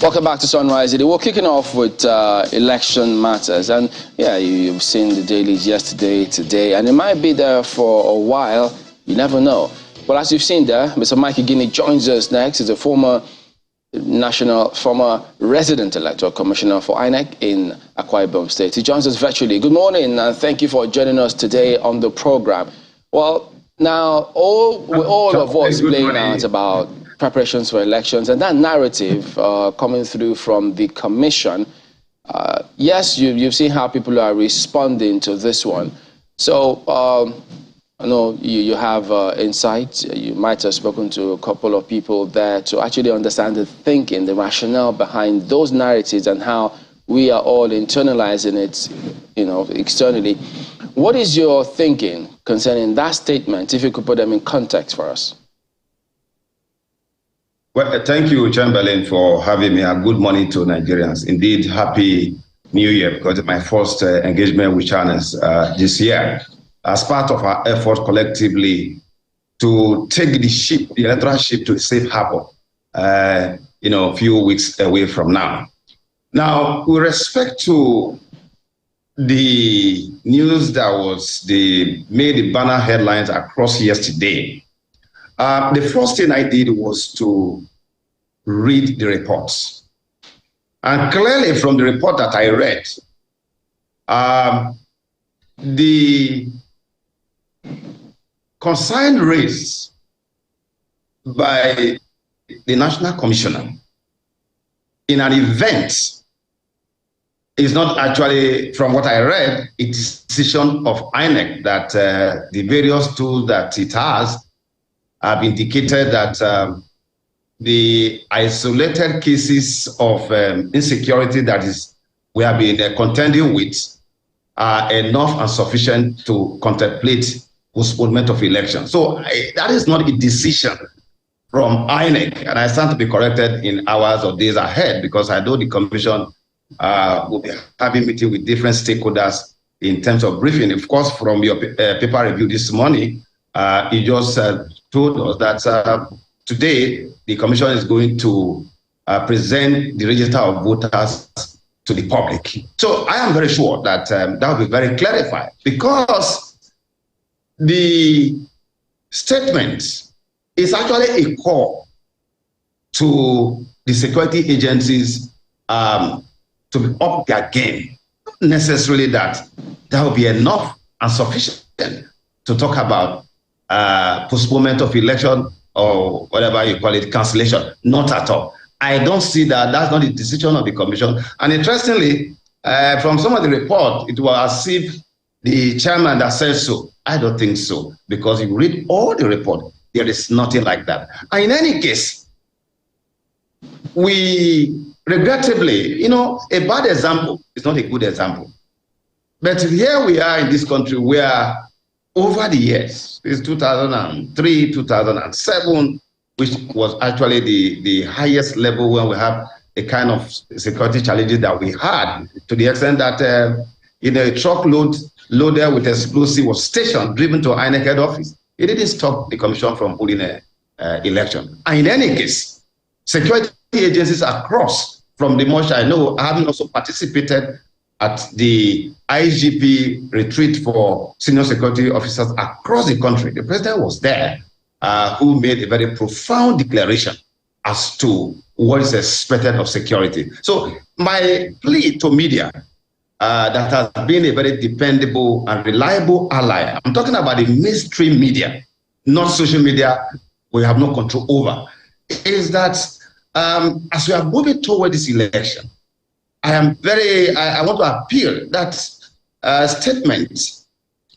Welcome back to Sunrise Today. We're kicking off with election matters, and yeah, you've seen the dailies yesterday, today, and it might be there for a while. You never know. Well, as you've seen there, Mr. Igini joins us next. He's a former resident electoral commissioner for INEC in Akwa Ibom State. He joins us virtually. Good morning, and thank you for joining us today on the program. Well, now all of us playing out about preparations for elections and that narrative coming through from the commission. Yes, you've seen how people are responding to this one. So I know you have insight. You might have spoken to a couple of people there to actually understand the thinking, the rationale behind those narratives and how we are all internalizing it, externally. What is your thinking concerning that statement, if you could put them in context for us? Well, thank you, Chamberlain, for having me. And good morning to Nigerians. Indeed, happy New Year, because it's my first engagement with channels this year, as part of our effort collectively to take the electoral ship to a safe harbor, a few weeks away from now. Now, with respect to the news that made the banner headlines across yesterday, the first thing I did was to read the reports. And clearly from the report that I read, the concern raised by the National Commissioner in an event is not actually, from what I read, a decision of INEC that the various tools that it has have indicated that the isolated cases of insecurity that we have been contending with are enough and sufficient to contemplate postponement of election. So that is not a decision from INEC, and I stand to be corrected in hours or days ahead, because I know the Commission will be having meeting with different stakeholders in terms of briefing. Of course, from your paper review this morning, you just told us that today the Commission is going to present the register of voters to the public. So I am very sure that that will be very clarified, because the statement is actually a call to the security agencies to be up their game. Not necessarily that will be enough and sufficient to talk about postponement of election or whatever you call it, cancellation. Not at all. I don't see that. That's not the decision of the Commission. And interestingly, from some of the report, it was as if the chairman that said so. I don't think so, because if you read all the report, there is nothing like that. And in any case, we regrettably, a bad example is not a good example. But here we are in this country where over the years, it's 2003, 2007, which was actually the highest level when we have a kind of security challenges that we had, to the extent that a truck loaded with explosive was stationed, driven to INEC head office. It didn't stop the Commission from holding an election. And in any case, security agencies across, from the much I know, having also participated at the IGP retreat for senior security officers across the country. The president was there, who made a very profound declaration as to what is expected of security. So my plea to media, that has been a very dependable and reliable ally, I'm talking about the mainstream media, not social media we have no control over, is that as we are moving toward this election, I want to appeal that statements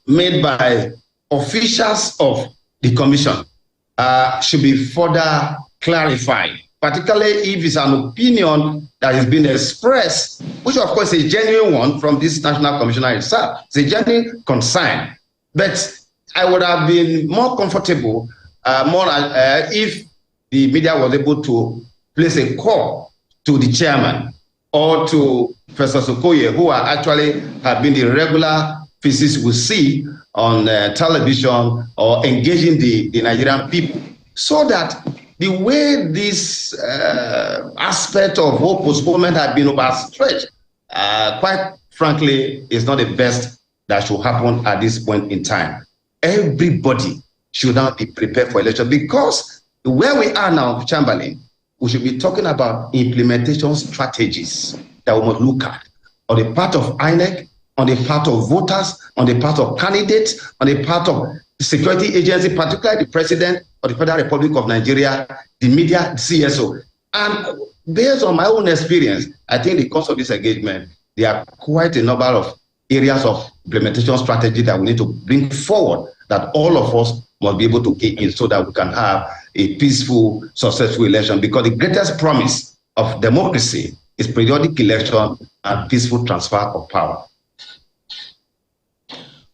made by officials of the Commission should be further clarified, particularly if it's an opinion that has been expressed, which of course is a genuine one from this National Commissioner itself. It's a genuine concern. But I would have been more comfortable if the media was able to place a call to the chairman or to Professor Sokoye, who have been the regular faces we see on television or engaging the Nigerian people, so that the way this aspect of whole postponement had been overstretched, quite frankly, is not the best that should happen at this point in time. Everybody should now be prepared for election, because where we are now, Chamberlain, we should be talking about implementation strategies that we must look at on the part of INEC, on the part of voters, on the part of candidates, on the part of the security agency, particularly the President of the Federal Republic of Nigeria, the media, the CSO. And based on my own experience, I think the course of this engagement, there are quite a number of areas of implementation strategy that we need to bring forward, that all of us must be able to key in, so that we can have a peaceful, successful election. Because the greatest promise of democracy is periodic election and peaceful transfer of power.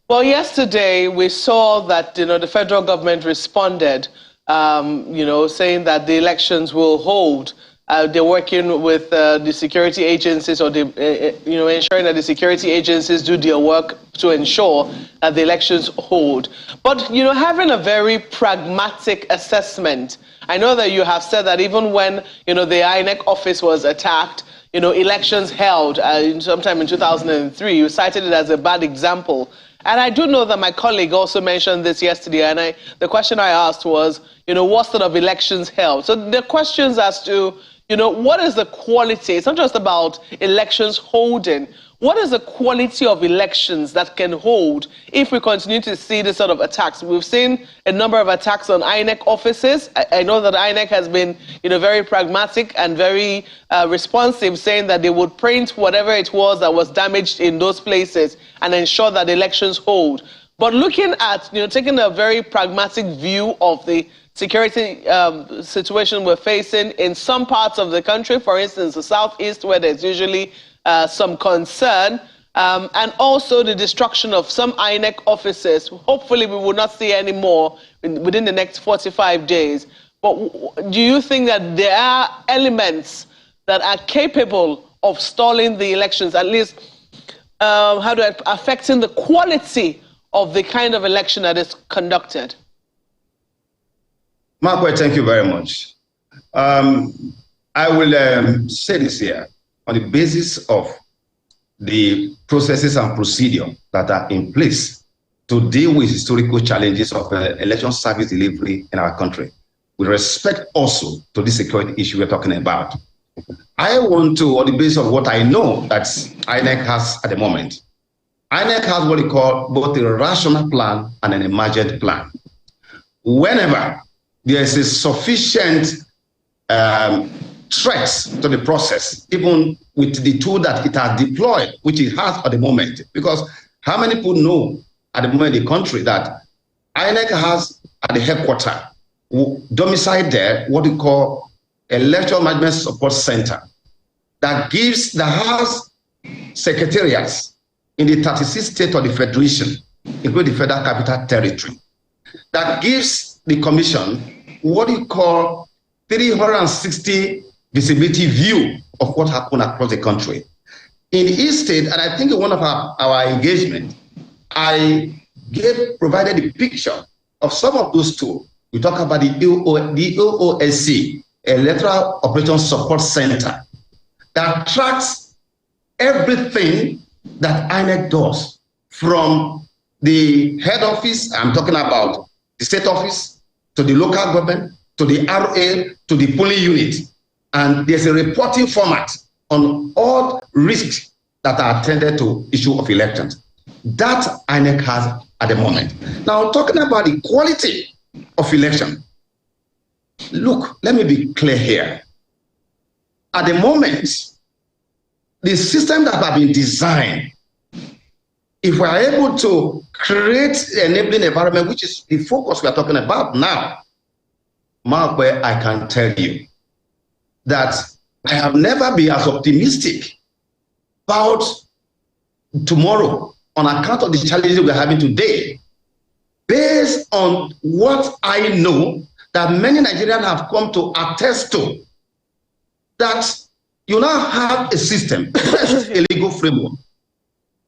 Well, yesterday we saw that the federal government responded, saying that the elections will hold. They're working with the security agencies, or ensuring that the security agencies do their work to ensure that the elections hold. But having a very pragmatic assessment, I know that you have said that even when the INEC office was attacked, elections held sometime in 2003. You cited it as a bad example. And I do know that my colleague also mentioned this yesterday, and the question I asked was, what sort of elections held? So the questions as to, what is the quality? It's not just about elections holding. What is the quality of elections that can hold if we continue to see this sort of attacks? We've seen a number of attacks on INEC offices. I know that INEC has been, very pragmatic and very responsive, saying that they would print whatever it was that was damaged in those places and ensure that elections hold. But looking at, taking a very pragmatic view of the security situation we're facing in some parts of the country, for instance, the southeast, where there's usually some concern, and also the destruction of some INEC offices. Hopefully we will not see any more within the next 45 days. But do you think that there are elements that are capable of stalling the elections, at least affecting the quality of the kind of election that is conducted? Maupe, thank you very much. I will say this here. On the basis of the processes and procedure that are in place to deal with historical challenges of election service delivery in our country, with respect also to the security issue we're talking about, I want to, on the basis of what I know that INEC has at the moment, INEC has what we call both a rational plan and an emergent plan. Whenever there is a sufficient threats to the process, even with the tool that it has deployed, which it has at the moment. Because how many people know at the moment in the country that INEC has at the headquarters, domiciled there, what we call Electoral Management Support Center, that has secretariats in the 36 states of the Federation, including the Federal Capital Territory, that gives the Commission what we call 360 visibility view of what happened across the country. In each state, and I think in one of our engagement, I provided a picture of some of those tools. We talk about the EOSC, Electoral Operations Support Center, that tracks everything that INEC does, from the head office, I'm talking about the state office, to the local government, to the RA, to the polling unit. And there's a reporting format on all risks that are attended to issue of elections. That INEC has at the moment. Now, talking about the quality of election, look, let me be clear here. At the moment, the system that have been designed, if we are able to create an enabling environment, which is the focus we are talking about now, Maupe, I can tell you that I have never been as optimistic about tomorrow on account of the challenges we're having today, based on what I know that many Nigerians have come to attest to, that you now have a system, a legal framework.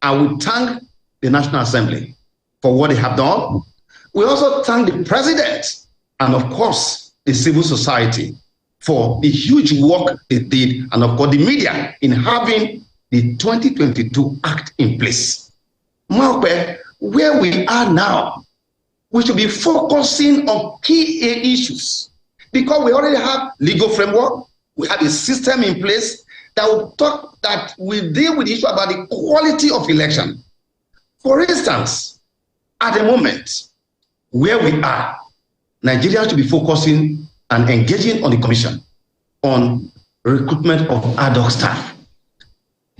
And we thank the National Assembly for what they have done. We also thank the President and, of course, the civil society for the huge work they did, and of course the media in having the 2022 Act in place. Maupe, where we are now, we should be focusing on key issues because we already have legal framework, we have a system in place that will deal with the issue about the quality of election. For instance, at the moment where we are, Nigeria should be focusing and engaging on the commission on recruitment of ad hoc staff.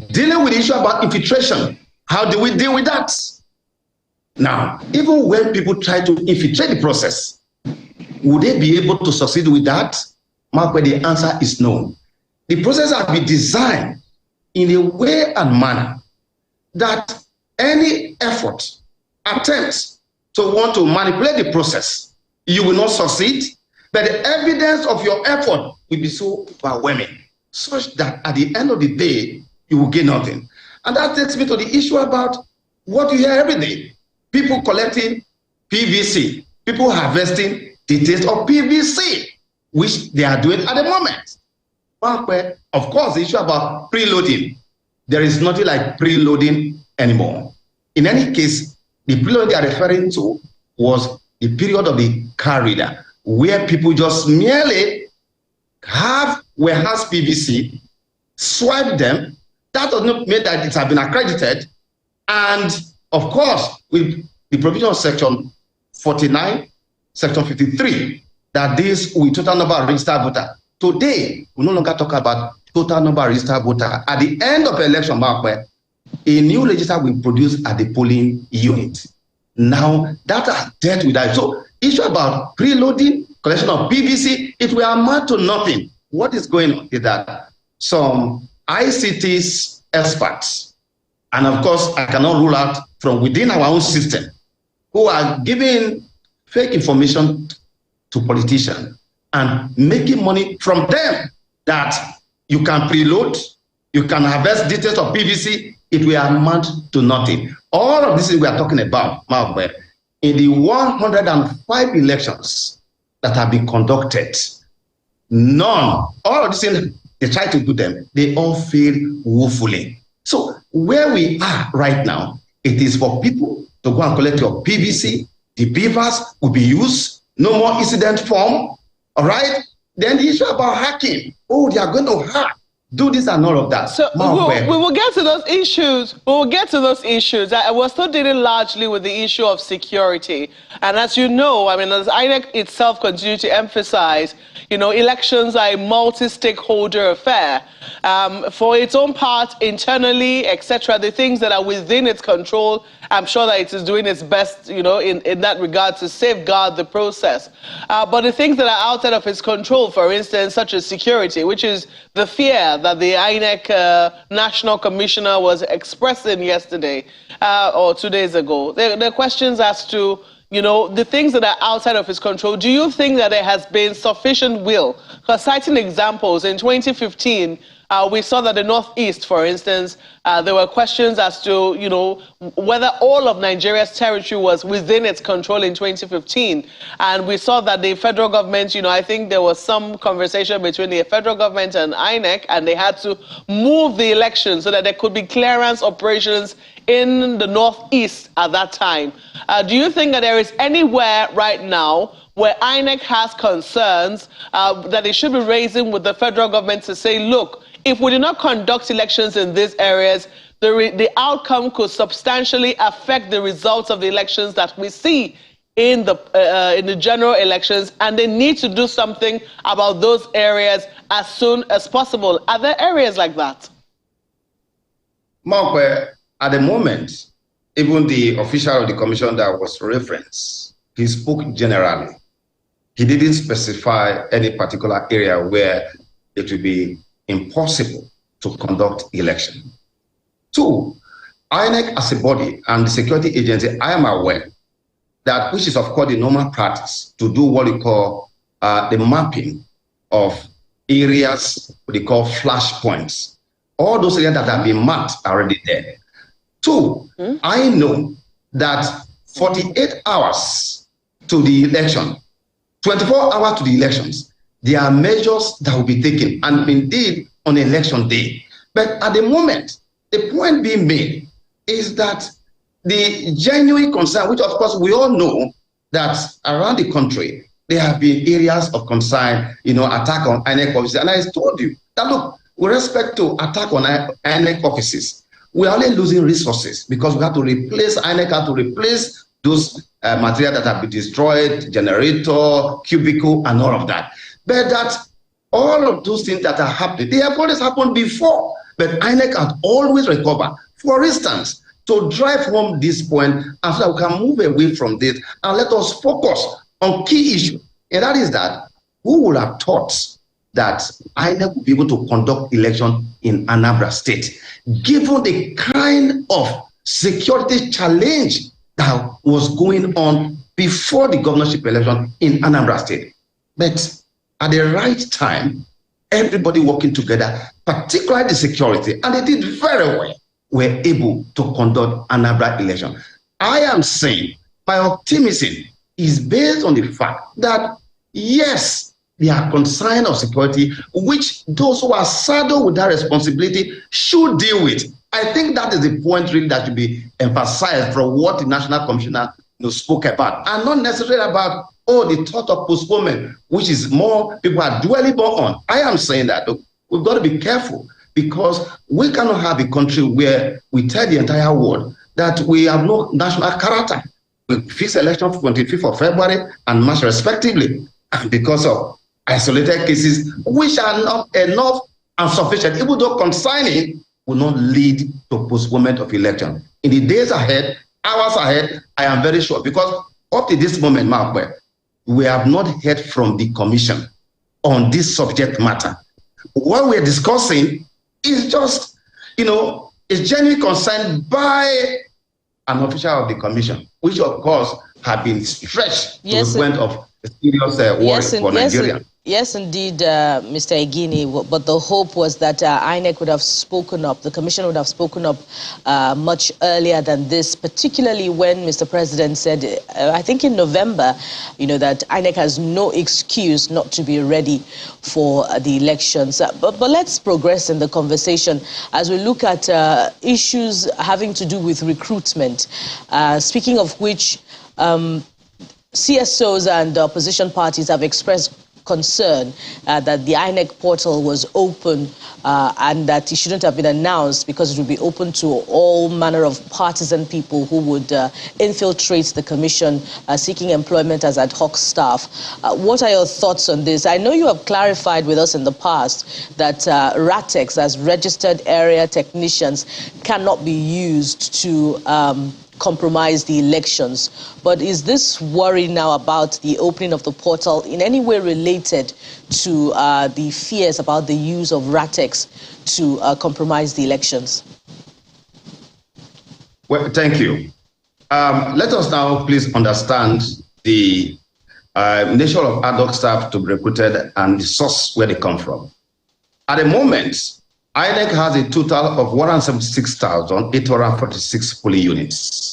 Dealing with the issue about infiltration, how do we deal with that? Now, even when people try to infiltrate the process, would they be able to succeed with that? Maupe, the answer is no. The process has been designed in a way and manner that any effort, attempts to want to manipulate the process, you will not succeed, but the evidence of your effort will be so overwhelming, such that at the end of the day, you will gain nothing. And that takes me to the issue about what you hear every day. People collecting PVC, people harvesting details of PVC, which they are doing at the moment. Of course, the issue about preloading, there is nothing like preloading anymore. In any case, the preloading they are referring to was the period of the car reader, where people just merely have warehouse PVC, swipe them. That does not mean that it has been accredited. And of course, with the provision of Section 49, Section 53, that deals with total number of registered voters. Today, we no longer talk about total number of registered voters. At the end of the election, Maupe, a new register will be produced at the polling unit. Now, that has dealt with that. So, issue about preloading, collection of PVC, it will amount to nothing. What is going on is that some ICT experts, and of course, I cannot rule out from within our own system, who are giving fake information to politicians and making money from them, that you can preload, you can harvest details of PVC, it will amount to nothing. All of this is we are talking about, Maupe, in the 105 elections that have been conducted, none, all of these things, they try to do them, they all fail woefully. So where we are right now, it is for people to go and collect your PVC, the beavers will be used, no more incident form, all right? Then the issue about hacking, oh, they are going to hack, do this and all of that. So we will get to those issues. We will get to those issues. We're still dealing largely with the issue of security. And as you know, I mean, as INEC itself continues to emphasize, you know, elections are a multi-stakeholder affair. For its own part, internally, etc., the things that are within its control, I'm sure that it is doing its best, you know, in that regard to safeguard the process. But the things that are outside of its control, for instance, such as security, which is the fear that the INEC National Commissioner was expressing yesterday or 2 days ago. There are questions as to, you know, the things that are outside of his control. Do you think that there has been sufficient will? Because citing examples, in 2015, we saw that the Northeast, for instance, there were questions as to, you know, whether all of Nigeria's territory was within its control in 2015. And we saw that the federal government, you know, I think there was some conversation between the federal government and INEC, and they had to move the election so that there could be clearance operations in the Northeast at that time. Do you think that there is anywhere right now where INEC has concerns that they should be raising with the federal government to say, look, if we do not conduct elections in these areas, the outcome could substantially affect the results of the elections that we see in the general elections, and they need to do something about those areas as soon as possible? Are there areas like that? Maupe, at the moment, even the official of the commission that was referenced, he spoke generally. He didn't specify any particular area where it would be impossible to conduct election. Two, INEC as a body and the security agency, I am aware that, which is of course the normal practice, to do what we call the mapping of areas, what they call flashpoints. All those areas that have been mapped are already there. Two, I know that 48 hours to the election, 24 hours to the elections, there are measures that will be taken, and indeed on election day. But at the moment, the point being made is that the genuine concern, which of course we all know that around the country, there have been areas of concern, attack on INEC offices. And I told you that, look, with respect to attack on INEC offices, we are only losing resources because we have to replace, INEC have to replace those material that have been destroyed, generator, cubicle, and all of that. But that all of those things that are happening, they have always happened before, but INEC has always recovered. For instance, to drive home this point, and so that we can move away from this and let us focus on key issue, and that is that who would have thought that INEC would be able to conduct election in Anambra State, given the kind of security challenge that was going on before the governorship election in Anambra State. But at the right time, everybody working together, particularly the security, and they did very well, were able to conduct Anambra election. I am saying my optimism is based on the fact that, yes, there are concerns of security, which those who are saddled with that responsibility should deal with. I think that is the point really that should be emphasized from what the National Commissioner spoke about, and not necessarily about, the thought of postponement, which is more people are dwelling on. I am saying that, look, we've got to be careful, because we cannot have a country where we tell the entire world that we have no national character. We fix election for 25th of February and March respectively, and because of isolated cases, which are not enough and sufficient, even though consigning will not lead to postponement of election. In the days ahead, hours ahead, I am very sure, because up to this moment, Maupe, we have not heard from the commission on this subject matter. What we're discussing is just, is genuine concern by an official of the commission, which of course have been stretched to the point of serious worry for Nigeria. Yes, indeed, Mr. Igini, but the hope was that INEC would have spoken up, the commission would have spoken up much earlier than this, particularly when Mr. President said, I think in November, that INEC has no excuse not to be ready for the elections. But let's progress in the conversation as we look at issues having to do with recruitment, speaking of which CSOs and opposition parties have expressed concern that the INEC portal was open and that it shouldn't have been announced because it would be open to all manner of partisan people who would infiltrate the commission seeking employment as ad hoc staff. What are your thoughts on this? I know you have clarified with us in the past that RATECs, as registered area technicians, cannot be used to compromise the elections. But is this worry now about the opening of the portal in any way related to the fears about the use of RATECs to compromise the elections? Well, thank you. Let us now please understand the nature of ad hoc staff to be recruited and the source where they come from. At the moment, INEC has a total of 176,846 polling units.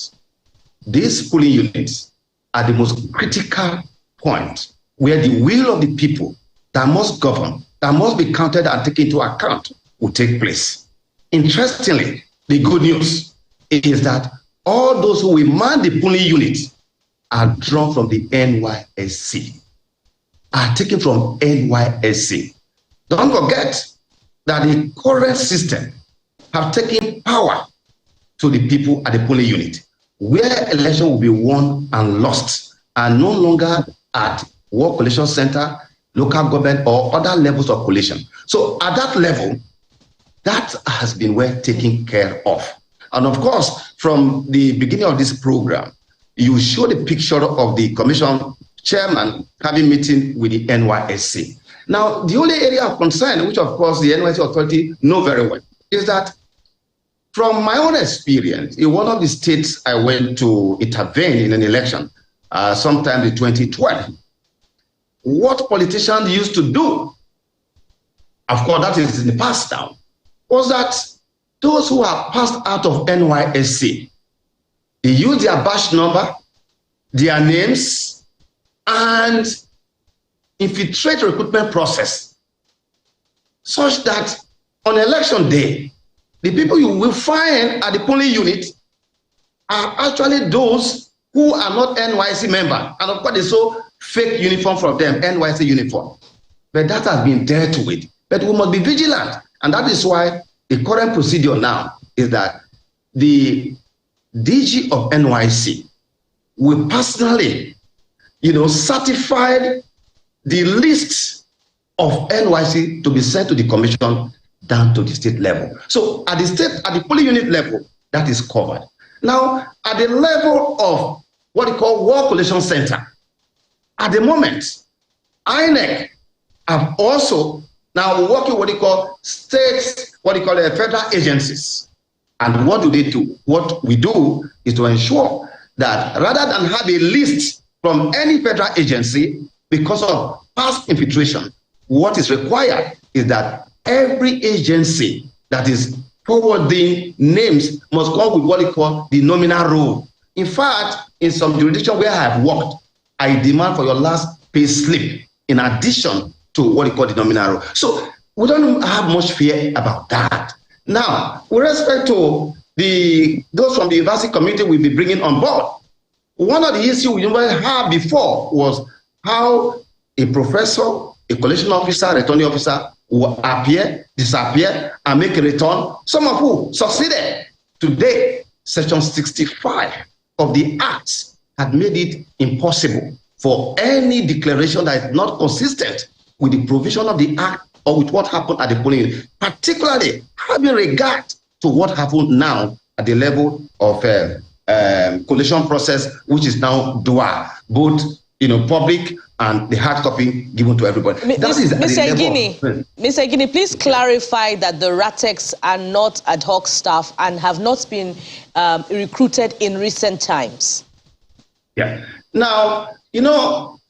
These polling units are the most critical point where the will of the people that must govern, that must be counted and taken into account, will take place. Interestingly, the good news is that all those who will man the polling units are drawn from the NYSC, are taken from NYSC. Don't forget that the current system have taken power to the people at the polling unit, where election will be won and lost, and no longer at War Collation Center, local government, or other levels of collation. So at that level, that has been well taken care of. And of course, from the beginning of this program, you show the picture of the commission chairman having meeting with the NYSC. Now, the only area of concern, which of course the NYSC authority know very well, is that from my own experience, in one of the states I went to intervene in an election, sometime in 2012, what politicians used to do, of course that is in the past now, was that those who are passed out of NYSC, they use their badge number, their names, and infiltrate recruitment process such that on election day, the people you will find at the polling unit are actually those who are not NYC members. And of course, they saw fake uniform from them, NYC uniform. But that has been dealt with. But we must be vigilant. And that is why the current procedure now is that the DG of NYC will personally, certify the list of NYC to be sent to the commission down to the state level. So at the polling unit level, that is covered. Now, at the level of what we call War Collation Center, at the moment, INEC have also now working what they call states, federal agencies. And what do they do? What we do is to ensure that rather than have a list from any federal agency because of past infiltration, what is required is that every agency that is forwarding names must come with what we call the nominal roll. In fact, in some jurisdictions where I have worked, I demand for your last pay slip in addition to what we call the nominal roll. So we don't have much fear about that. Now, with respect to those from the university community we'll be bringing on board, one of the issues we never had before was how a professor, a collation officer, returning officer will appear, disappear, and make a return, some of who succeeded. Today, Section 65 of the Act had made it impossible for any declaration that is not consistent with the provision of the Act or with what happened at the polling unit, particularly having regard to what happened now at the level of collation process, which is now dual, both public and the hard copy given to everybody. Mr. Igini, please clarify that the RATEX are not ad hoc staff and have not been recruited in recent times. Yeah. Now,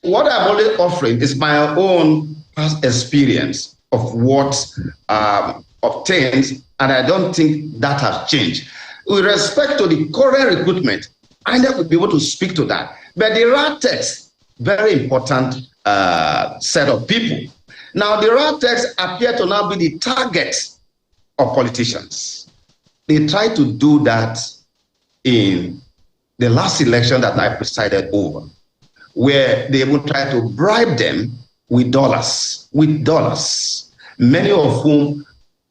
what I'm only offering is my own past experience of what obtained, and I don't think that has changed. With respect to the current recruitment, I never be able to speak to that. But the RATEX, very important set of people. Now, the RATEX appear to now be the target of politicians. They tried to do that in the last election that I presided over, where they would try to bribe them with dollars, many of whom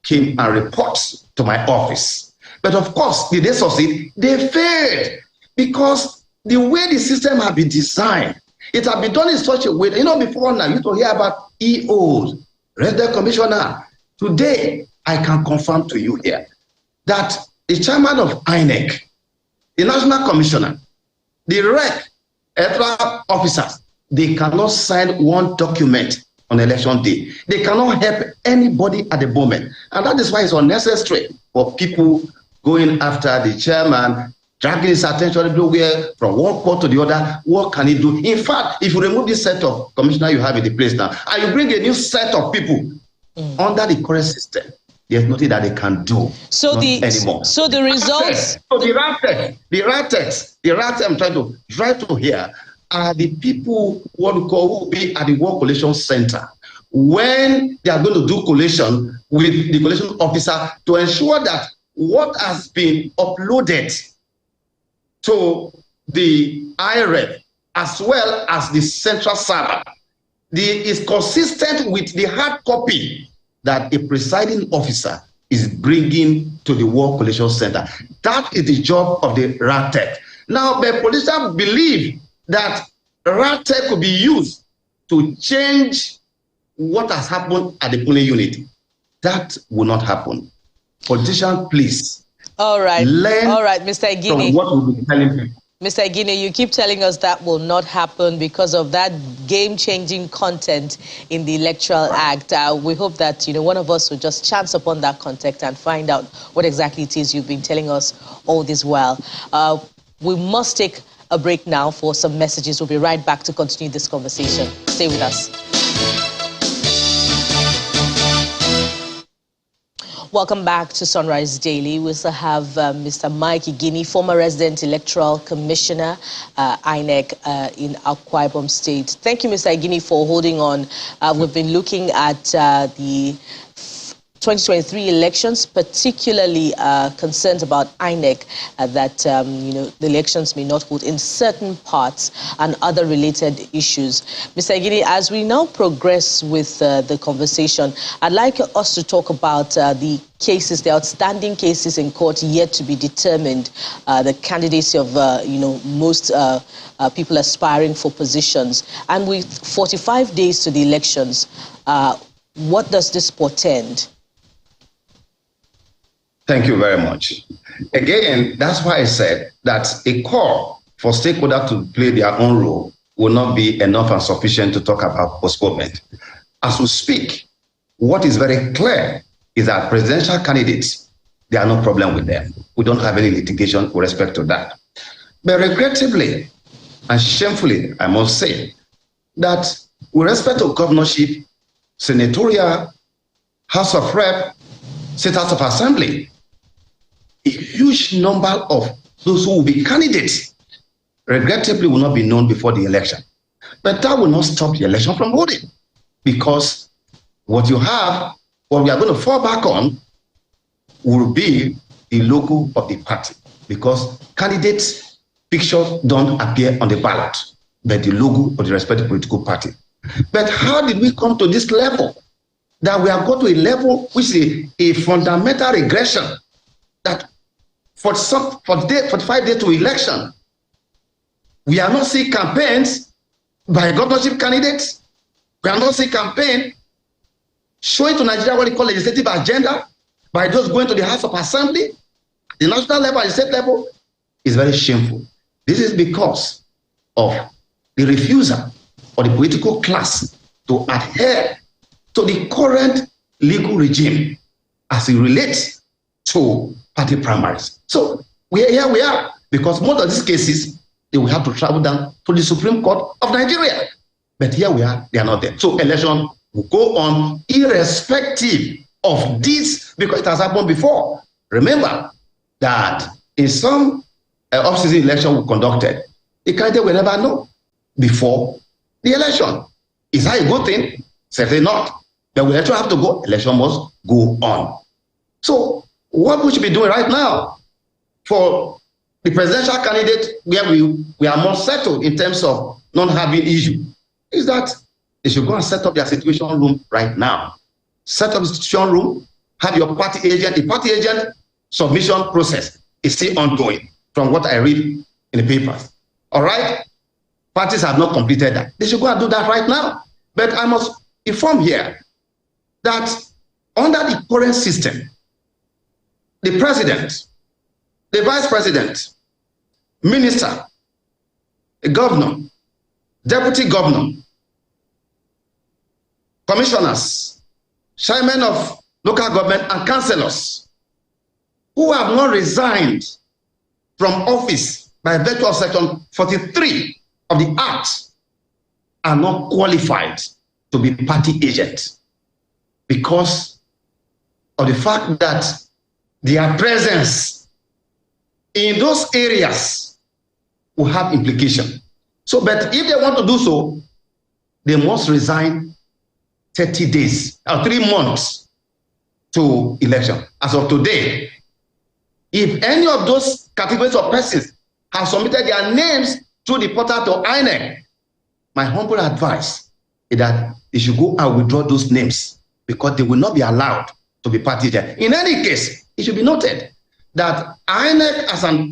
came and reports to my office. But of course, did they succeed? They failed because the way the system had been designed, it had been done in such a way. Before now, you used to hear about EOs, resident commissioner. Today, I can confirm to you here that the chairman of INEC, the national commissioner, the REC, electoral officers, they cannot sign one document on election day. They cannot help anybody at the moment. And that is why it's unnecessary for people going after the chairman, dragging his attention everywhere from one court to the other. What can he do? In fact, if you remove this set of commissioners you have in the place now, and you bring a new set of people under the current system, there's nothing that they can do anymore. So the results... So the RATEX I'm trying to drive to here are the people who will be at the War Collation Center when they are going to do collation with the collation officer to ensure that what has been uploaded to the IREF as well as the central server is consistent with the hard copy that a presiding officer is bringing to the War Collation Center. That is the job of the RATEC. Now, the politicians believe that RATEC could be used to change what has happened at the polling unit. That will not happen. Politicians, please. All right, Mr. Igini. From what we'll be telling people. Mr. Igini, you keep telling us that will not happen because of that game-changing content in the Electoral Act. We hope that one of us will just chance upon that content and find out what exactly it is you've been telling us all this while. We must take a break now for some messages. We'll be right back to continue this conversation. Stay with us. Welcome back to Sunrise Daily. We also have Mr. Mike Igini, former resident electoral commissioner, INEC in Akwa Ibom State. Thank you, Mr. Igini, for holding on. We've been looking at the 2023 elections, particularly concerns about INEC that the elections may not hold in certain parts and other related issues. Mr. Igini, as we now progress with the conversation, I'd like us to talk about the cases, the outstanding cases in court yet to be determined, the candidacy of most people aspiring for positions, and with 45 days to the elections, what does this portend? Thank you very much. Again, that's why I said that a call for stakeholders to play their own role will not be enough and sufficient to talk about postponement. As we speak, what is very clear is that presidential candidates, there are no problem with them. We don't have any litigation with respect to that. But regrettably and shamefully, I must say, that with respect to governorship, senatorial, House of Rep, State House of Assembly, a huge number of those who will be candidates, regrettably, will not be known before the election. But that will not stop the election from holding, because what you have, what we are going to fall back on, will be the logo of the party, because candidates' pictures don't appear on the ballot, but the logo of the respective political party. But how did we come to this level? That we have got to a level which is a fundamental regression, that for 45 days to election, we are not seeing campaigns by governorship candidates. We are not seeing campaign showing to Nigeria what they call legislative agenda by those going to the House of Assembly. The national level and state level is very shameful. This is because of the refusal of the political class to adhere to the current legal regime as it relates to party primaries. So here we are, because most of these cases, they will have to travel down to the Supreme Court of Nigeria. But here we are, they are not there. So election will go on irrespective of this, because it has happened before. Remember that in some off-season election we conducted, the candidate will never know before the election. Is that a good thing? Certainly not. But we actually have to go, election must go on. So what we should be doing right now for the presidential candidate, where we are more settled in terms of not having issue, is that they should go and set up their situation room right now. Set up the situation room, have your party agent. The party agent submission process is still ongoing from what I read in the papers. All right? Parties have not completed that. They should go and do that right now. But I must inform here that under the current system, the president, the vice president, minister, the governor, deputy governor, commissioners, chairmen of local government and councillors who have not resigned from office by virtue of Section 43 of the Act are not qualified to be party agents, because of the fact that their presence in those areas will have implication. So, but if they want to do so, they must resign 30 days or 3 months to election. As of today, if any of those categories of persons have submitted their names through the portal to INEC, my humble advice is that they should go and withdraw those names, because they will not be allowed to be party agents. In any case, it should be noted that INEC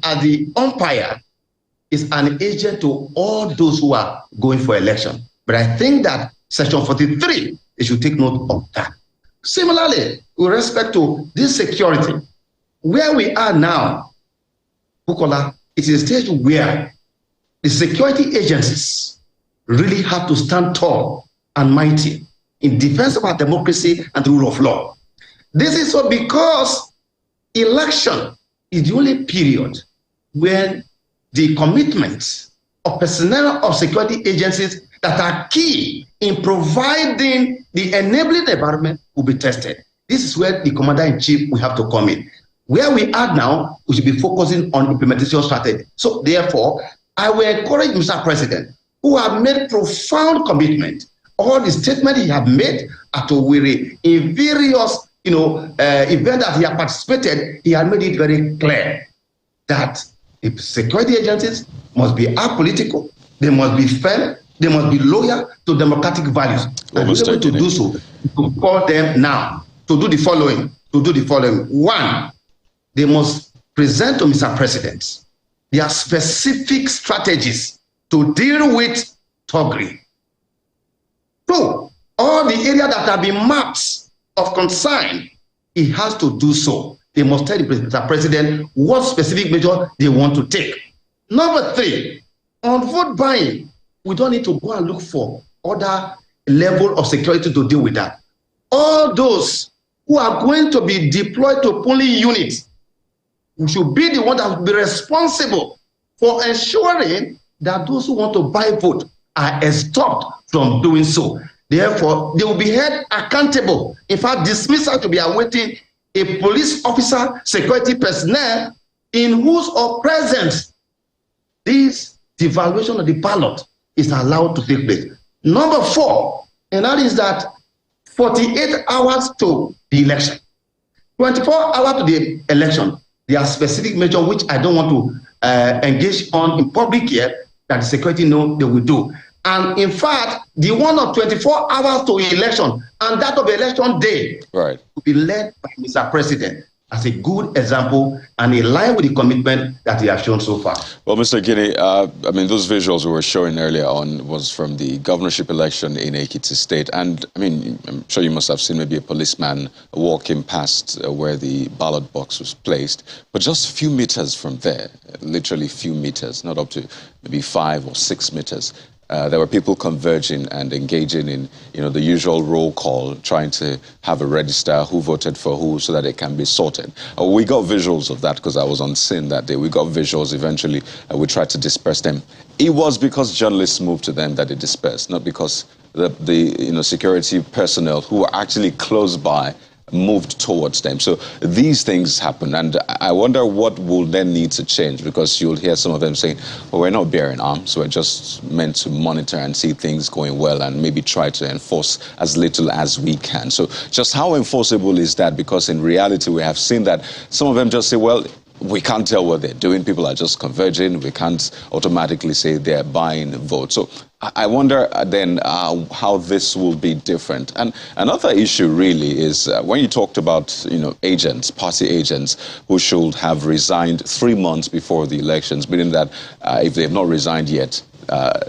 as the umpire is an agent to all those who are going for election. But I think that Section 43, they should take note of that. Similarly, with respect to this security, where we are now, Bukola, it is a stage where the security agencies really have to stand tall and mighty in defense of our democracy and the rule of law. This is so because election is the only period when the commitments of personnel of security agencies that are key in providing the enabling environment will be tested. This is where the commander-in-chief will have to come in. Where we are now, we should be focusing on implementation strategy. So therefore, I will encourage Mr. President, who have made profound commitment, all the statements he have made at Owerri in various events that he has participated, he has made it very clear that the security agencies must be apolitical, they must be fair, they must be loyal to democratic values. And we're able to do so, to call them now to do the following. One, they must present to Mr. President their specific strategies to deal with thuggery. Two, all the areas that have been mapped of concern, he has to do so. They must tell the President what specific measure they want to take. Number three, on vote buying, we don't need to go and look for other level of security to deal with that. All those who are going to be deployed to polling units, we should be the one that will be responsible for ensuring that those who want to buy vote are stopped from doing so. Therefore, they will be held accountable. In fact, dismissal to be awaiting a police officer, security personnel in whose presence this devaluation of the ballot is allowed to take place. Number four, and that is that 48 hours to the election, 24 hours to the election, there are specific measures which I don't want to engage on in public here that the security know they will do. And in fact, the one of 24 hours to election and that of election day will be led by Mr. President as a good example and in line with the commitment that he has shown so far. Well, Mr. Igini, I mean, those visuals we were showing earlier on was from the governorship election in Ekiti State. And I mean, I'm sure you must have seen maybe a policeman walking past where the ballot box was placed. But just a few meters from there, literally a few meters, not up to maybe 5 or 6 meters, there were people converging and engaging in, the usual roll call, trying to have a register who voted for who so that it can be sorted. We got visuals of that because I was on scene that day. We got visuals. Eventually, we tried to disperse them. It was because journalists moved to them that they dispersed, not because the security personnel who were actually close by moved towards them. So these things happen, and I wonder what will then need to change, because you'll hear some of them saying, well, we're not bearing arms, we're just meant to monitor and see things going well and maybe try to enforce as little as we can. So just how enforceable is that? Because in reality, we have seen that some of them just say, well, we can't tell what they're doing. People are just converging. We can't automatically say they're buying votes. So I wonder then how this will be different. And another issue really is when you talked about, agents, party agents who should have resigned 3 months before the elections, meaning that if they have not resigned yet,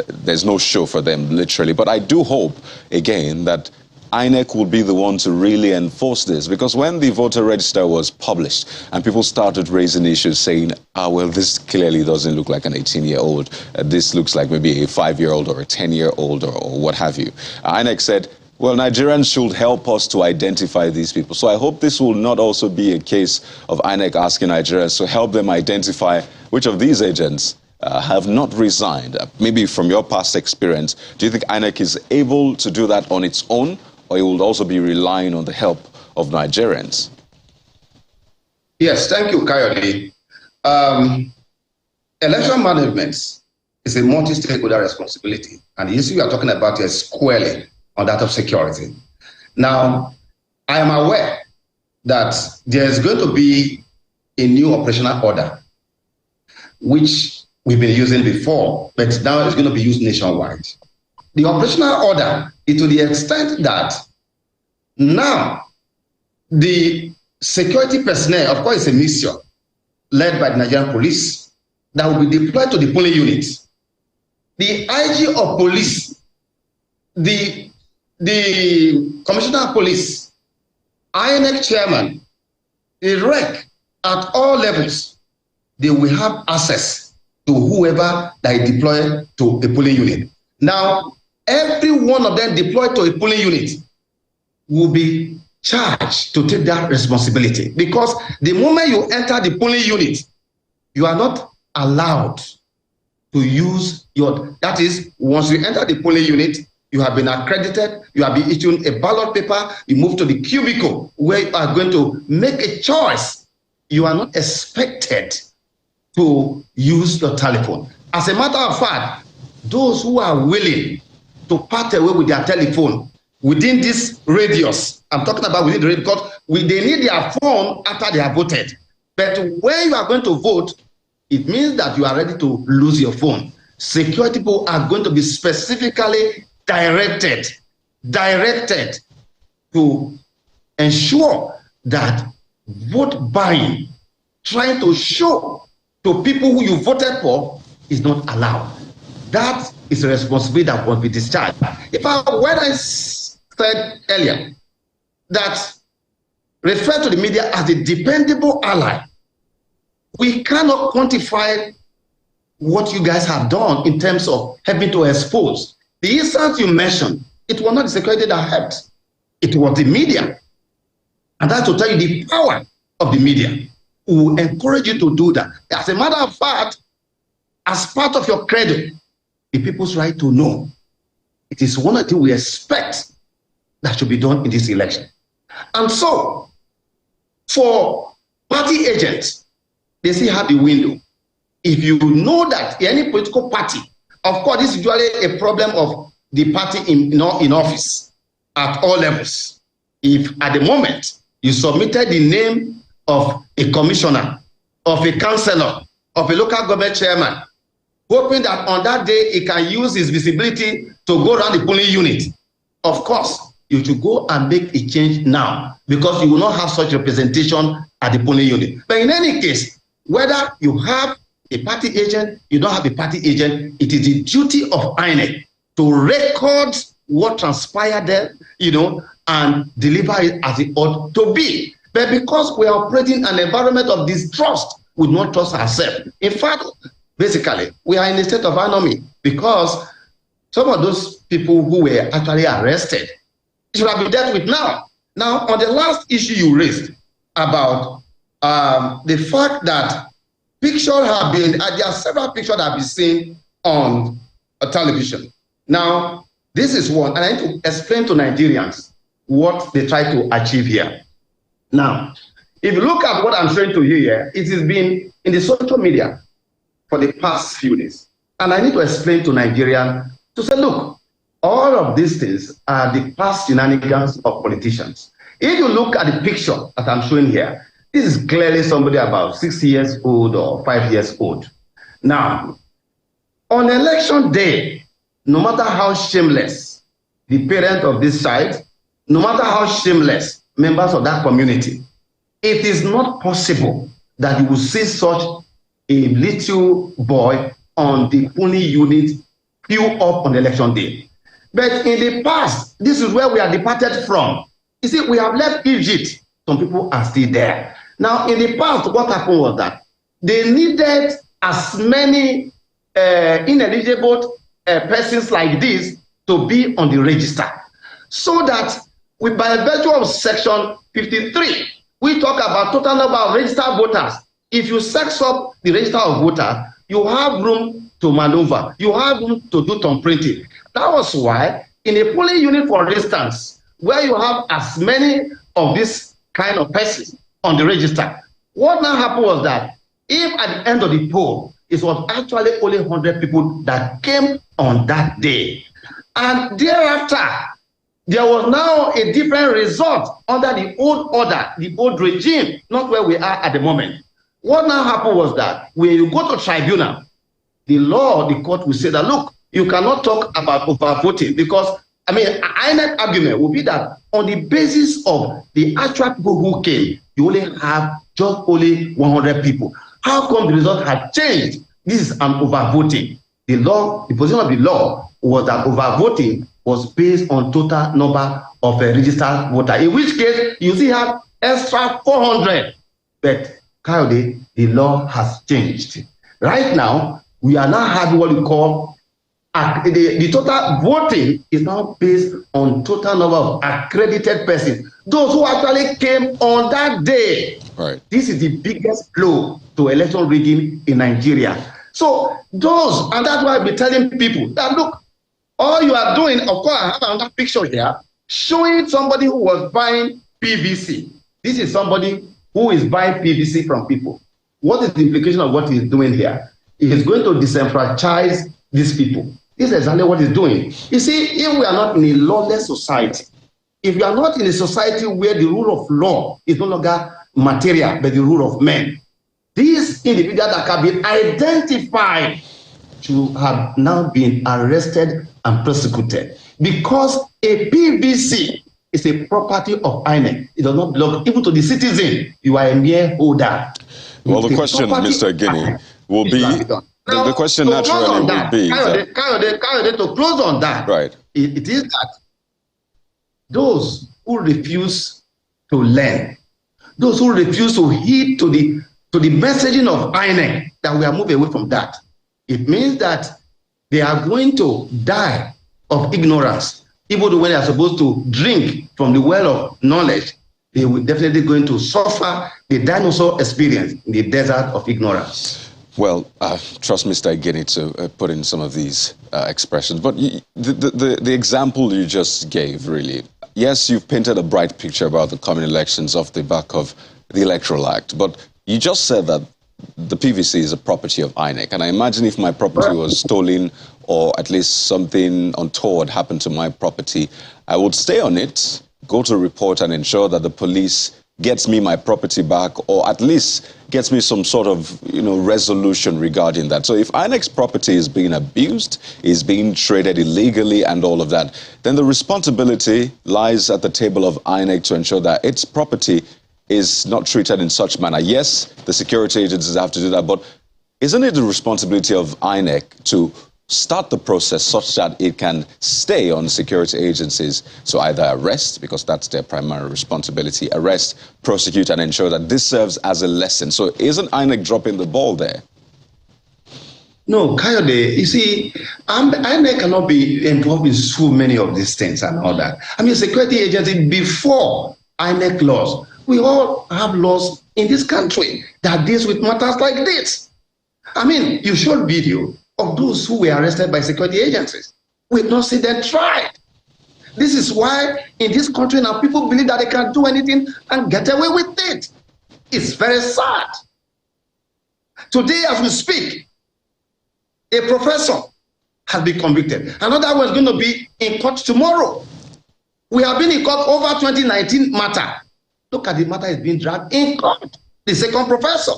there's no show for them, literally. But I do hope, again, that INEC will be the one to really enforce this, because when the voter register was published and people started raising issues saying, well, this clearly doesn't look like an 18-year-old, this looks like maybe a 5-year-old or a 10-year-old or what have you. INEC said, well, Nigerians should help us to identify these people. So I hope this will not also be a case of INEC asking Nigerians to help them identify which of these agents have not resigned. Maybe from your past experience, do you think INEC is able to do that on its own, or it will also be relying on the help of Nigerians? Yes, thank you, Kayode. Election management is a multi-stakeholder responsibility, and the issue you are talking about is squarely on that of security. Now, I am aware that there is going to be a new operational order, which we've been using before, but now it's going to be used nationwide. The operational order is to the extent that now the security personnel, of course, it's a mission led by the Nigerian police that will be deployed to the polling units. The IG of police, the commissioner of police, INEC chairman, the REC at all levels, they will have access to whoever they deploy to a polling unit. Now, every one of them deployed to a polling unit will be charged to take that responsibility, because the moment you enter the polling unit, you are not allowed to use that is, once you enter the polling unit, you have been accredited, you have been issued a ballot paper, you move to the cubicle where you are going to make a choice. You are not expected to use your telephone. As a matter of fact, those who are willing to part away with their telephone within this radius, I'm talking about within the radius, because they need their phone after they have voted. But when you are going to vote, it means that you are ready to lose your phone. Security people are going to be specifically directed to ensure that vote buying, trying to show to people who you voted for, is not allowed. That is a responsibility that must be discharged. When I said earlier that refer to the media as a dependable ally, we cannot quantify what you guys have done in terms of helping to expose. The instance you mentioned, it was not the security that helped. It was the media. And that's to tell you the power of the media. We will encourage you to do that. As a matter of fact, as part of your credit, the people's right to know. It is one of the things we expect that should be done in this election. And so, for party agents, they still have the window. If you know that any political party, of course, this is usually a problem of the party in office at all levels. If at the moment you submitted the name of a commissioner, of a councillor, of a local government chairman, hoping that on that day he can use his visibility to go around the polling unit, of course, you should go and make a change now, because you will not have such representation at the polling unit. But in any case, whether you have a party agent, you don't have a party agent, it is the duty of INEC to record what transpired there, and deliver it as it ought to be. But because we are operating an environment of distrust, we do not trust ourselves. In fact, basically, we are in a state of anomy, because some of those people who were actually arrested should have been dealt with now. Now, on the last issue you raised about the fact that pictures have been, there are several pictures that have been seen on television. Now, this is one, and I need to explain to Nigerians what they try to achieve here. Now, if you look at what I'm showing to you here, it has been in the social media for the past few days. And I need to explain to Nigerians to say, look, all of these things are the past shenanigans of politicians. If you look at the picture that I'm showing here, this is clearly somebody about 6 years old or 5 years old. Now, on election day, no matter how shameless the parent of this child, no matter how shameless members of that community, it is not possible that you will see such a little boy on the polling unit queue up on election day. But in the past, this is where we are departed from. You see, we have left Egypt. Some people are still there. Now, in the past, what happened was that they needed as many ineligible persons like this to be on the register, so that by virtue of section 53, we talk about total number of registered voters. If you sex up the register of voters, you have room to maneuver. You have room to do thumb printing. That was why in a polling unit, for instance, where you have as many of this kind of persons on the register, what now happened was that if at the end of the poll, it was actually only 100 people that came on that day, and thereafter, there was now a different result under the old order, the old regime, not where we are at the moment. What now happened was that when you go to tribunal, the law, the court will say that, look, you cannot talk about overvoting, because, INEC argument will be that on the basis of the actual people who came, you only have just only 100 people. How come the result had changed? This is an overvoting. The law, the position of the law was that overvoting was based on total number of registered voters, in which case you still have extra 400. But Kayode, the law has changed. Right now, we are now having what we call the total voting is now based on total number of accredited persons, those who actually came on that day. Right. This is the biggest blow to election rigging in Nigeria. So those, and that's why I've been telling people that, look, All you are doing, of course, I have another picture here showing somebody who was buying PVC. This is somebody who is buying PVC from people. What is the implication of what he's doing here? He is going to disenfranchise these people. This is exactly what he's doing. You see, if we are not in a lawless society, if you are not in a society where the rule of law is no longer material, but the rule of men, these individuals that have been identified should have now been arrested and prosecuted, because a PVC is a property of INEC. It does not belong even to the citizen. You are a mere holder. Well, the question, Mr. Igini, will be, the question naturally will be Kayode, to close on that, right. It is that those who refuse to learn, those who refuse to heed to the messaging of INEC, that we are moving away from that. It means that they are going to die of ignorance. Even when they are supposed to drink from the well of knowledge, they will definitely going to suffer the dinosaur experience in the desert of ignorance. Well, trust Mr. Igini to put in some of these expressions. But the example you just gave, really, yes, you've painted a bright picture about the coming elections off the back of the Electoral Act, but you just said that the PVC is a property of INEC. And I imagine if my property was stolen, or at least something untoward happened to my property, I would stay on it, go to report and ensure that the police gets me my property back, or at least gets me some sort of, resolution regarding that. So if INEC's property is being abused, is being traded illegally and all of that, then the responsibility lies at the table of INEC to ensure that its property is not treated in such manner. Yes, the security agencies have to do that, but isn't it the responsibility of INEC to start the process such that it can stay on security agencies to either arrest, because that's their primary responsibility, arrest, prosecute, and ensure that this serves as a lesson? So isn't INEC dropping the ball there? No, Kayode, you see, INEC cannot be involved in so many of these things and all that. I mean, security agency, before INEC laws, we all have laws in this country that deals with matters like this. I mean, you showed video of those who were arrested by security agencies. We've not seen them tried. This is why in this country now people believe that they can do anything and get away with it. It's very sad. Today, as we speak, a professor has been convicted. Another one is going to be in court tomorrow. We have been in court over 2019 matter. Look at the matter is being dragged in court. The second professor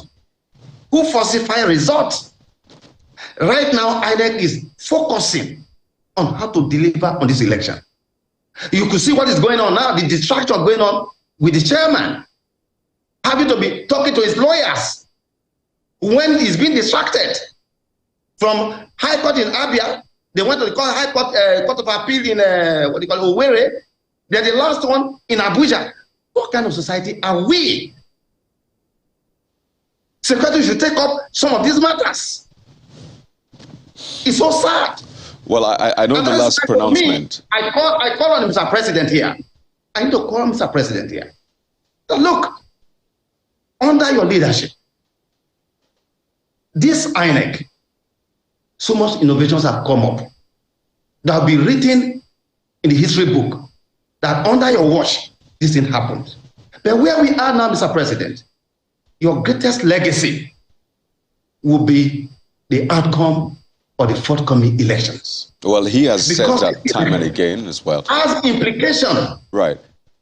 who falsified results. Right now, INEC is focusing on how to deliver on this election. You could see what is going on now, the distraction going on with the chairman, having to be talking to his lawyers when he's being distracted. From High Court in Abia, they went to the High Court, Court of Appeal in Owerri. They're the last one in Abuja. What kind of society are we? Secretary should take up some of these matters. It's so sad. Well, I know the last pronouncement. Me, I call on Mr. President here. I need to call on Mr. President here. So look, under your leadership, this INEC, so much innovations have come up that will be written in the history book that under your watch, this thing happened. But where we are now, Mr. President, your greatest legacy will be the outcome of the forthcoming elections. Well, he has said that time and again as well. Has implication right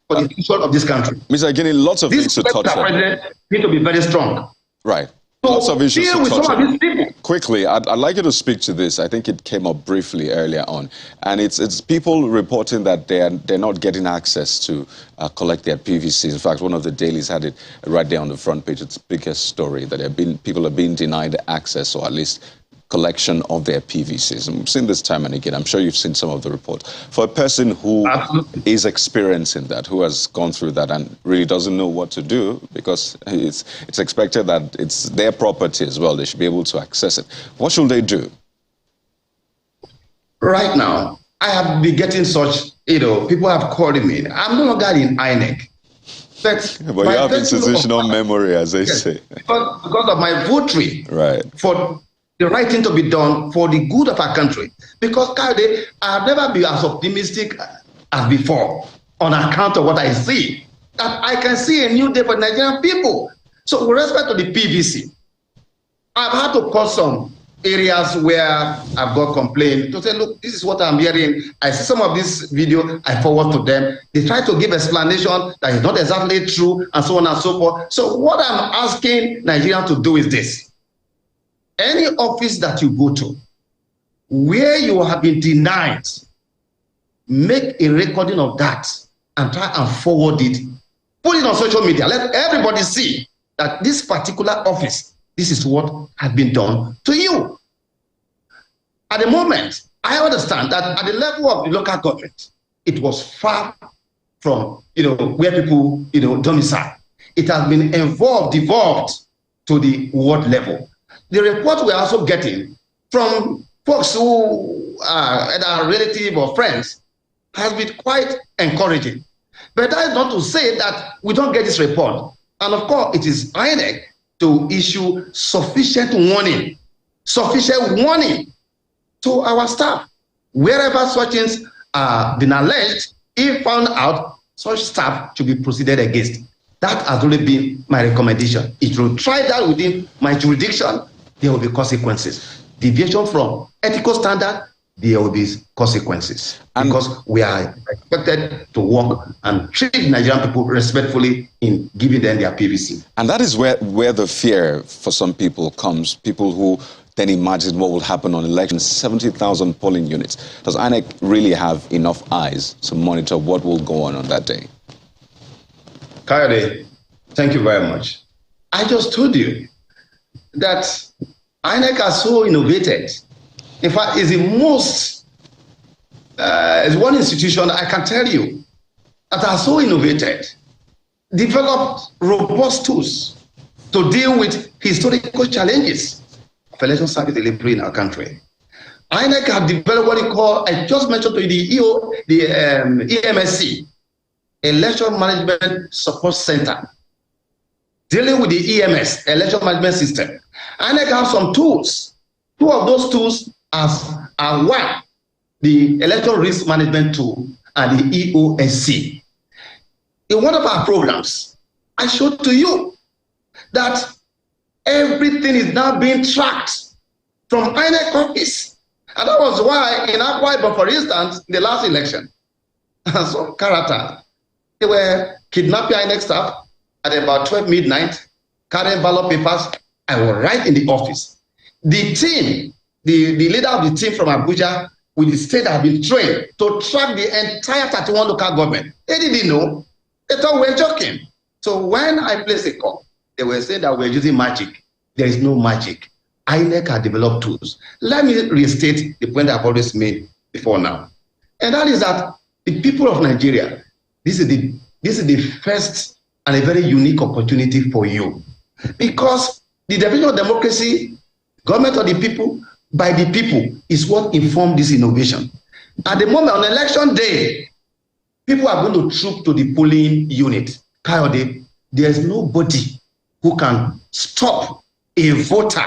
for the future of this country. Mr. Igini, lots of things to touch on. President need to be very strong. Right. So lots of issues to touch on. Quickly, I'd like you to speak to this. I think it came up briefly earlier on. And it's people reporting that they're not getting access to collect their PVCs. In fact, one of the dailies had it right there on the front page. It's the biggest story that people are being denied access, or at least collection of their PVCs. And we've seen this time and again. I'm sure you've seen some of the reports. For a person who is experiencing that, who has gone through that and really doesn't know what to do, because it's expected that it's their property as well, they should be able to access it. What should they do? Right now, I have been getting such, people have called me. I'm no longer in INEC. But you have institutional memory, as they say. Because of my votary. Right. For the right thing to be done for the good of our country. Because, Kayode, I've never been as optimistic as before on account of what I see. That I can see a new day for Nigerian people. So with respect to the PVC, I've had to call some areas where I've got complaints to say, look, this is what I'm hearing. I see some of this video, I forward to them. They try to give explanation that is not exactly true, and so on and so forth. So what I'm asking Nigerians to do is this. Any office that you go to, where you have been denied, make a recording of that and try and forward it. Put it on social media. Let everybody see that this particular office, this is what has been done to you. At the moment, I understand that at the level of the local government, it was far from where people domicile. It has been devolved to the ward level. The report we're also getting from folks who are either relative or friends has been quite encouraging. But that is not to say that we don't get this report. And of course, it is INEC to issue sufficient warning to our staff. Wherever such things are been alleged, if found out, such staff should be proceeded against. That has only been my recommendation. If you try that within my jurisdiction, there will be consequences. Deviation from ethical standard, there will be consequences. Because we are expected to work and treat Nigerian people respectfully in giving them their PVC. And that is where the fear for some people comes. People who then imagine what will happen on elections. 70,000 polling units. Does INEC really have enough eyes to monitor what will go on that day? Kayode, thank you very much. I just told you that INEC are so innovated. In fact, it's the most, it's one institution I can tell you that are so innovated, developed robust tools to deal with historical challenges of election service delivery in our country. INEC have developed what you call, I just mentioned to you, the EMSC, Election Management Support Center, dealing with the EMS, Election Management System. INEC have some tools. Two of those tools are one, the Election Risk Management Tool and the EOSC. In one of our programs, I showed to you that everything is now being tracked from INEC office. And that was why in Akwa Ibom, for instance, in the last election, some character, they were kidnapping INEC staff at about 12 midnight, carrying ballot papers. I was right in the office. The team, the leader of the team from Abuja with the state have been trained to track the entire 31 local government. They didn't know. They thought we were joking. So when I placed a call, they were saying that we're using magic. There is no magic. INEC has developed tools. Let me restate the point I've always made before now. And that is that the people of Nigeria, this is the first and a very unique opportunity for you. Because the definition of democracy, government of the people, by the people, is what informed this innovation. At the moment, on election day, people are going to troop to the polling unit. Kayode, there's nobody who can stop a voter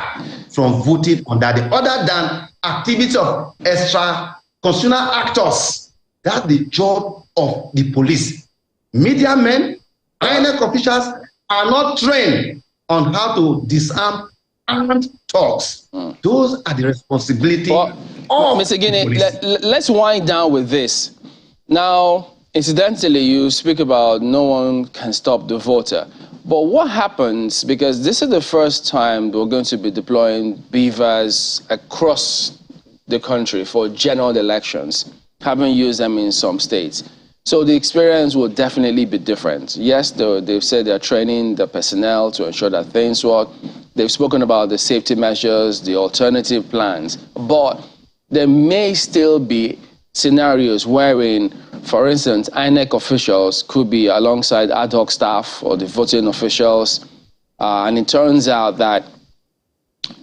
from voting on that day, other than activities of extra constitutional actors. That's the job of the police. Media men, INEC officials are not trained on how to disarm armed thugs. Those are the responsibility of Mr. Igini, let's wind down with this. Now, incidentally, you speak about no one can stop the voter. But what happens, because this is the first time we're going to be deploying beavers across the country for general elections, haven't used them in some states. So the experience will definitely be different. Yes, they've said they're training the personnel to ensure that things work. They've spoken about the safety measures, the alternative plans, but there may still be scenarios wherein, for instance, INEC officials could be alongside ad hoc staff or the voting officials, and it turns out that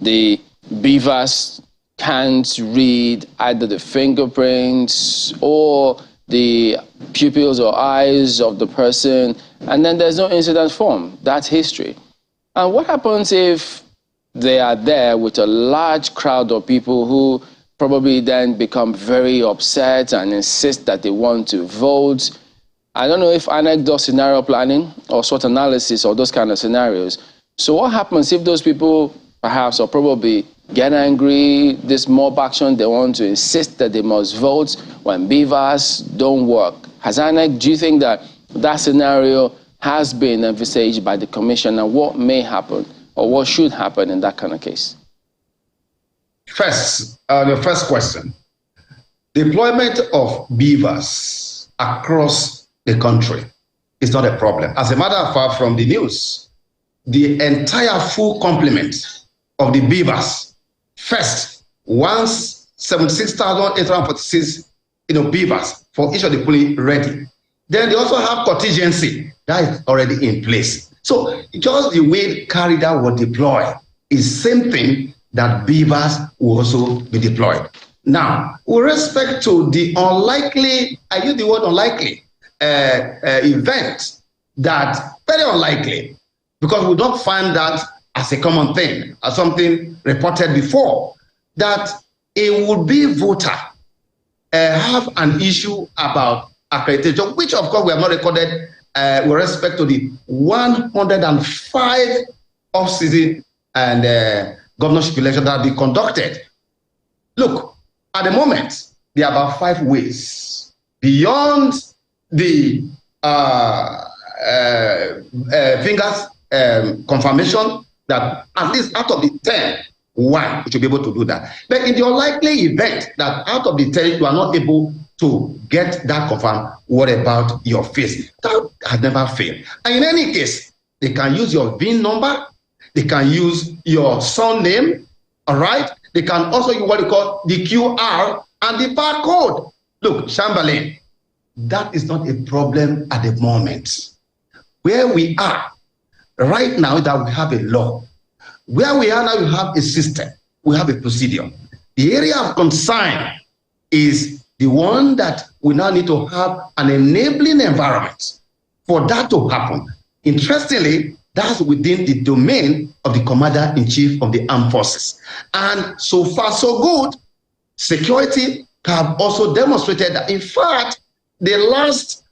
the beavers can't read either the fingerprints or the pupils or eyes of the person, and then there's no incident form. That's history. And what happens if they are there with a large crowd of people who probably then become very upset and insist that they want to vote. I don't know if INEC does scenario planning or SWOT analysis or those kind of scenarios. So what happens if those people perhaps or probably get angry, this mob action, they want to insist that they must vote when beavers don't work? Has INEC, do you think that that scenario has been envisaged by the Commission, and what may happen or what should happen in that kind of case? First, the first question, deployment of beavers across the country is not a problem. As a matter of fact, from the news, the entire full complement of the beavers, first, 76,846 beavers for each of the police ready. Then they also have contingency that is already in place. So just the way Kayode was deployed is same thing that beavers will also be deployed. Now, with respect to the unlikely, I use the word unlikely, event, that very unlikely, because we don't find that as a common thing, as something reported before, that a would-be voter have an issue about accreditation, which of course we have not recorded with respect to the 105 off-season and governorship elections that will be conducted. Look, at the moment, there are about 5 ways beyond the fingers confirmation that at least out of the 10, 1 should be able to do that. But in the unlikely event that out of the 10 you are not able to get that confirmed, what about your face? That has never failed. And in any case, they can use your VIN number, they can use your surname, all right? They can also use what you call the QR and the barcode. Look, Chamberlain, that is not a problem at the moment. Where we are right now is that we have a law. Where we are now, we have a system, we have a procedure. The area of concern is the one that we now need to have an enabling environment for that to happen. Interestingly, that's within the domain of the Commander-in-Chief of the Armed Forces. And so far, so good. Security have also demonstrated that, in fact, the last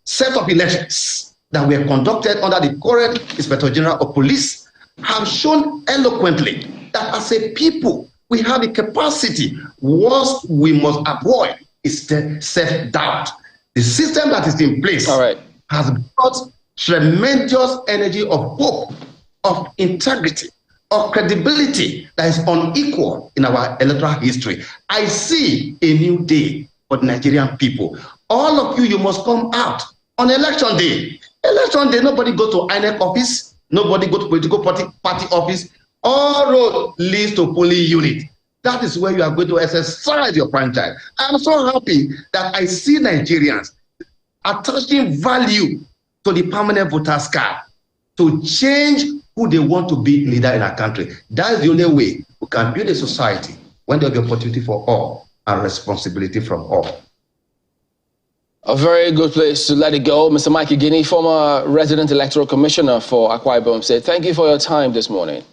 set of elections that were conducted under the current Inspector General of Police have shown eloquently that as a people, we have a capacity. What we must avoid is self-doubt. The system that is in place has brought tremendous energy of hope, of integrity, of credibility that is unequal in our electoral history. I see a new day for the Nigerian people. All of you, you must come out on election day. Election day, nobody go to INEC office, nobody go to political party office. All road leads to polling unit. That is where you are going to exercise your franchise. I'm so happy that I see Nigerians attaching value to the permanent voters card to change who they want to be leader in our country. That is the only way we can build a society when there will be opportunity for all and responsibility from all. A very good place to let it go. Mr. Igini, former resident electoral commissioner for Akwa Ibom State, thank you for your time this morning.